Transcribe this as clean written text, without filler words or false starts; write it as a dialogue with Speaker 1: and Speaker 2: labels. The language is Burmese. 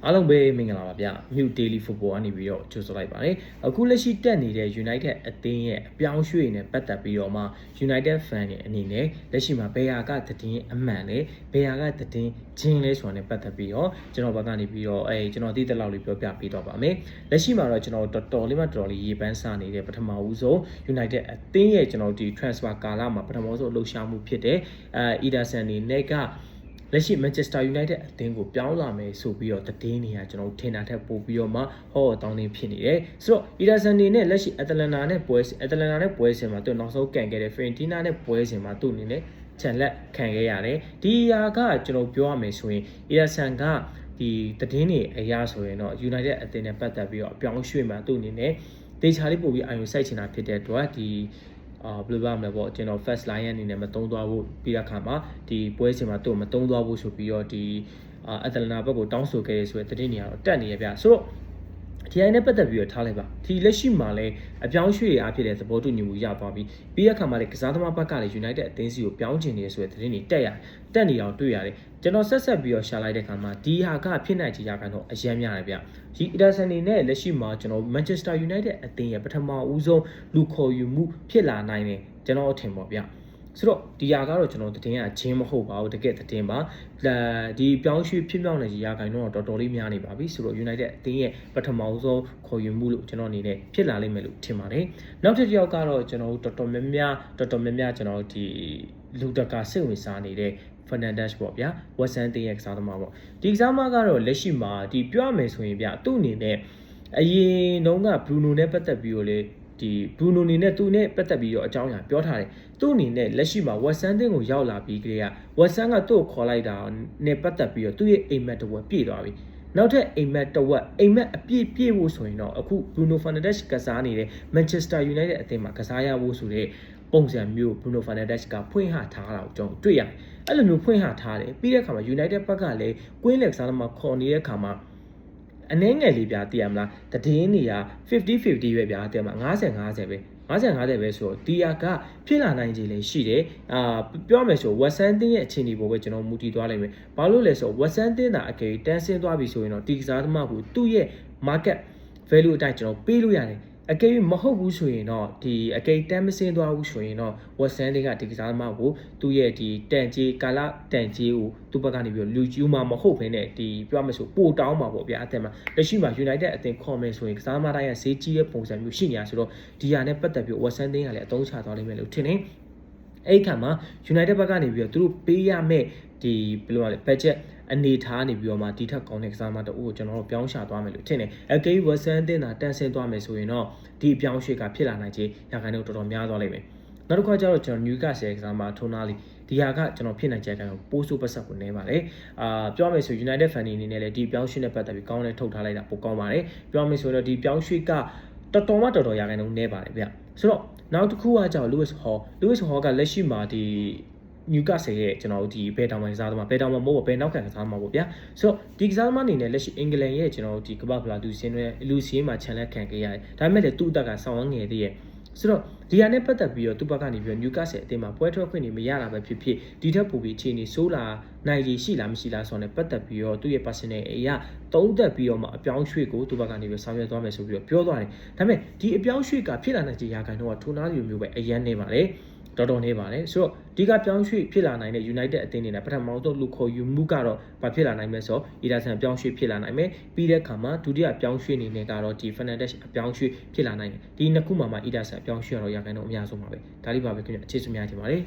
Speaker 1: အားလုံးပဲမင်္ဂလာပါဗျ။ New Daily Football ကနေပြီးတော့ကြိုဆိုလိုက်ပါတယ်။အခုလက်ရှိတက်နေတဲ့ United အသင်းရဲ့အပြောင်းရွှေ့နဲ့ပတ်သက်ပြီးတော့မှ United fan တွေအနေနဲ့လက်ရှိမှာဘယ်ဟာကသတင်းအမှန်လဲဘယ်ဟာကသတင်းချင်းလဲဆိုတာနဲ့ပတ်သက်ပြီးတော့ကျွန်တော်ဘက်ကနေပြီးတော့ကျွန်တော်သိတဲ့လောက်လေးပြောပြပေးတော့ပါမယ်။လက်ရှိမှာတော့ကျွန်တော်တော်တော်လေးရေပန်းစားနေတဲ့ပထမဦးဆုံး United အသင်းရဲ့ကျွန်တော်ဒီ transfer ကာလမှာပထမဆုံးလှုပ်ရှားမှုဖြစ်တဲ့Ederson နေနဲ့ကလက်ရှိ Manchester United အသင်းကိုပြောင်းလာမယ်ဆိုပြီးတော့သတင်းတွေကကျွန်တော်ထင်တာထက်ပိုပြီးတော့မှဟောတောင်းတင်းဖြစ်နေတယ်ဆိုတော့ Ederson နေနဲ့လက်ရှိ Atalanta နဲ့ပွဲစဉ်မှာသူနောက်ဆုံးကန်ခဲ့တဲ့ Fiorentina နဲ့ပွဲစဉ်မှာသူ့အနေနဲ့ချန်လက်ခံခဲ့ရတယ်ဒီဟာကကျွန်တော်ပြောရမယ်ဆိုရင် Ederson ကဒီသတင်းတွေအရာဆိုရင်တော့ United အသင်းနဲ့ပတ်သက်ပြီးတော့အပြောင်းရွှေ့မှာသူ့အနေနဲ့ဒေချာလေးပို့ပြီးအာရုံစိုက်ချင်တာဖြစ်တဲ့အတွက်ဒီဘယ်လိုပါမလဲပေါ့ကျွန်တော် first line အနေနဲ့မတုံးသွားဖို့ပြီးတဲ့အခါမှာဒီပွဲစဉ်မှာသူ့မတုံးသွားဖို့ဆိုပြီးတော့ဒီAtalanta ဘက်ကိုတောင်းဆိုခဲ့ရဆိုတဲ့သတင်းတွေကတော့တက်နေရပြဆိုတော့ဒီအိုင်နဲ့ပတ်သက်ပြီးတော့ထားလိုက်ပါဒီလက်ရှိမှာလည်းအပြောင်းရွှေ့အားဖြစ်တဲ့သဘောတူညီမှုရသွားပြီးပြီးတဲ့အခါမှာလည်းကစားသမားဘက်ကလည်း United အသင်းစီကိုပြောင်းချင်နေဆိုတဲ့သတင်းတွေတက်နေအောင်တွေ့ရတယ်ကျွန်တော်ဆက်ပြီးတော့ရှာလိုက်တဲ့အခါမှာဒီဟာကဖြစ်နိုင်ချေရကတော့အရင်များတယ်ဗျဒီ Ederson နေနဲ့လက်ရှိမှာကျွန်တော် Manchester United အသင်းရဲ့ပထမဦးဆုံးလူခေါ်ယူမှုဖြစ်လာနိုင်တယ်ကျွန်တော်အထင်ပေါ့ဗျဆိုတော့ဒီဟာကတော့ကျွန်တော်သတင်းကချင်းမဟုတ်ပါဘူးတကယ်သတင်းပါဒီပြောင်းရွှေ့ဖြစ်မြောက်နေကြီးရာခိုင်တော့တော်တော်လေးများနေပါပြီဆိုတော့ United အသင်းရဲ့ပထမဆုံးခေါ်ယူမှုလို့ကျွန်တော်အနေနဲ့ဖြစ်လာလိမ့်မယ်လို့ထင်ပါတယ်နောက်တစ်ယောက်ကတော့ကျွန်တော်တော်တော်များများကျွန်တော်ဒီလူတကာစိတ်ဝင်စားနေတဲ့ Fernandes ပေါ့ဗျာ Western တင်းရဲ့ကစားသမားပေါ့ဒီကစားသမားကတော့လက်ရှိမှာဒီပြောရမယ်ဆိုရင်ဗျသူ့အနေနဲ့အရင်တုန်းက Bruno နဲ့ပတ်သက်ပြီးတော့လေဒီ Bruno အနေနဲ့သူနဲ့ပတ်သက်ပြီးတော့အကြောင်းအရာပြောထားတယ်သူ့အနေနဲ့လက်ရှိမှာ Western တင်းကိုရောက်လာပြီးကြတဲ့က Western ကသူ့ကိုခေါ်လိုက်တာနဲ့ပတ်သက်ပြီးတော့သူ့ရဲ့အိမ်မက်တဝက်ပြည့်သွားပြီနောက်ထပ်အိမ်မက်တဝက်အိမ်မက်အပြည့်ပြည့်ဖို့ဆိုရင်တော့အခု Bruno Fernandes ကစားနေတဲ့ Manchester United အသင်းမှာကစားရဖို့ဆိုတဲ့ပုံစံမျိုး Bruno Fernandes ကဖွင့်ဟထားတာကိုကျွန်တော်တွေ့ရတယ်အဲ့လိုမျိုးဖွင့်ဟထားတယ်ပြီးတဲ့အခါမှာ United ဘက်ကလည်းကွင်းလက်ကစားသမားခေါ်နေတဲ့အခါမှာအနှဲငယ်လေးပြသိရမလားတည်င်းတွေက50-50ပဲဗျာသိရမလား50-50ပဲ50-50ပဲဆိုတော့ဒီဟာကဖြစ်လာနိုင်ခြေလည်းရှိတယ်ပြောမယ်ဆို Western တင်းရဲ့အခြေအနေပေါ်ပဲကျွန်တော်မူတည်သွားလိမ့်မယ်ဘာလို့လဲဆိုတော့ Western တင်းတာအကယ်တန်းဆင်းသွားပြီဆိုရင်တော့ဒီကစားသမားကိုသူ့ရဲ့ market value အတိုင်းကျွန်တော်ပေးလို့ရတယ်အကယ်၍မဟုတ်ဘူးဆိုရင်တော့ဒီအကယ်တန်းမစင်းသွားဘူးဆိုရင်တော့ Western တွေကဒီကစားသမားကိုသူ့ရဲ့ဒီတန်ကြေးကာလတန်ကြေးကိုသူ့ဘက်ကနေပြီးလူကျူးမှမဟုတ်ဘဲနဲ့ဒီပြောမယ်ဆိုပို့တောင်းမှာပေါ့ဗျာအထက်မှာလက်ရှိမှာ United အသင်းခေါ်မယ်ဆိုရင်ကစားသမားတိုင်းကဈေးကြီးရဲ့ပုံစံမျိုးရှိနေတာဆိုတော့ဒီဟာနဲ့ပတ်သက်ပြီး Western တွေကလည်းအသုံးချသွားလိမ့်မယ်လို့ထင်တယ်အဲ့ဒီခါမှာ United ဘက်ကနေပြီးတော့သူတို့ပေးရမယ့်ဒီဘယ်လိုလဲ budget အနေထားနေပြီးတော့မှဒီထက်ကောင်းတဲ့ကစားသမားတို့ကိုကျွန်တော်တို့ပြောင်းချသွားမယ်လို့ထင်တယ်အကယ်၍ Western အသင်းသာတန်းဆင်းသွားမယ်ဆိုရင်တော့ဒီအပြောင်းရွှေ့ကဖြစ်လာနိုင်ခြေရာခိုင်နှုန်းတော်တော်များသွားလိမ့်မယ်နောက်တစ်ခါကျတော့ကျွန်တော် Newcastle ကစားသမားထုံးသားလေးဒီဟာကကျွန်တော်ဖြစ်နိုင်ကြတဲ့ပိုးဆိုးပတ်ဆက်ကိုနေပါတယ်ပြောမယ်ဆို United fan တွေအနေနဲ့လည်းဒီပြောင်းရွှေ့နဲ့ပတ်သက်ပြီးကောင်းတဲ့ထုတ်ထားလိုက်တာပိုကောင်းပါတယ်ပြောမယ်ဆိုတော့ဒီပြောင်းရွှေ့ကတော်တော်ရာခိုင်နှုန်းနေပါတယ်ဗျဆိုတော့နောက်တစ်ခုကကျတော့ Lewis Hall ကလက်ရှိမှာဒီ Newcastle ရဲ့ကျွန်တော်ဒီဘယ်တောင်မှကစားသမားဘယ်တောင်မှမဟုတ်ဘယ်နောက်ခံကစားသမားပေါ့ဗျာဆိုတော့ဒီကစားသမားအနေနဲ့လက်ရှိအင်္ဂလန်ရဲ့ကျွန်တော်ဒီကမ္ဘာ့ဖလားလူစင်းမှာချန်လက်ခံခဲ့ရတယ်ဒါပေမဲ့လည်းသူ့အသက်ကဆောင်းငယ်သေးရဲ့ဆိုတော့ဒီဟာနဲ့ပတ်သက်ပြီးတော့သူ့ဘက်ကနေပြီးတော့ Newcastle အသင်းမှာပွဲထွက်ခွင့်တွေမရတာပဲဖြစ်ဖြစ်ဒီထက်ပိုပြီးအခြေအနေဆိုးလာနိုင်ရရှိလားမရှိလားဆိုတော့ပတ်သက်ပြီးတော့သူ့ရဲ့ personal အရာသုံးသက်ပြီးတော့မှအပြောင်းရွှေ့ကိုသူ့ဘက်ကနေပြီးဆောင်ရွက်သွားမယ်ဆိုပြီးတော့ပြောသွားတယ်ဒါပေမဲ့ဒီအပြောင်းရွှေ့ကဖြစ်လာနိုင်ခြေရာခိုင်နှုန်းကထိုနာမျိုးပဲအရန်နေပါတယ်တော်တော်နေပါတယ်ဆိုတော့ဒီကပြောင်းရွှေ့ဖြစ်လာနိုင်တဲ့ United အသင်းတွေနဲ့ပထမဆုံးလူခေါ်ယူမှုကတော့ဘာဖြစ်လာနိုင်မလဲဆိုတော့ Ederson ပြောင်းရွှေ့ဖြစ်လာနိုင်မယ်ပြီးတဲ့အခါမှာဒုတိယပြောင်းရွှေ့နေနဲ့ကတော့ဒီ Fernandes အပြောင်းရွှေ့ဖြစ်လာနိုင်တယ်ဒီနှစ်ခုမှာEderson အပြောင်းရွှေ့ရတော့ရာခိုင်နှုန်းအများဆုံးပါပဲဒါလေးပါပဲခင်ဗျအခြေစုများတင်ပါတယ်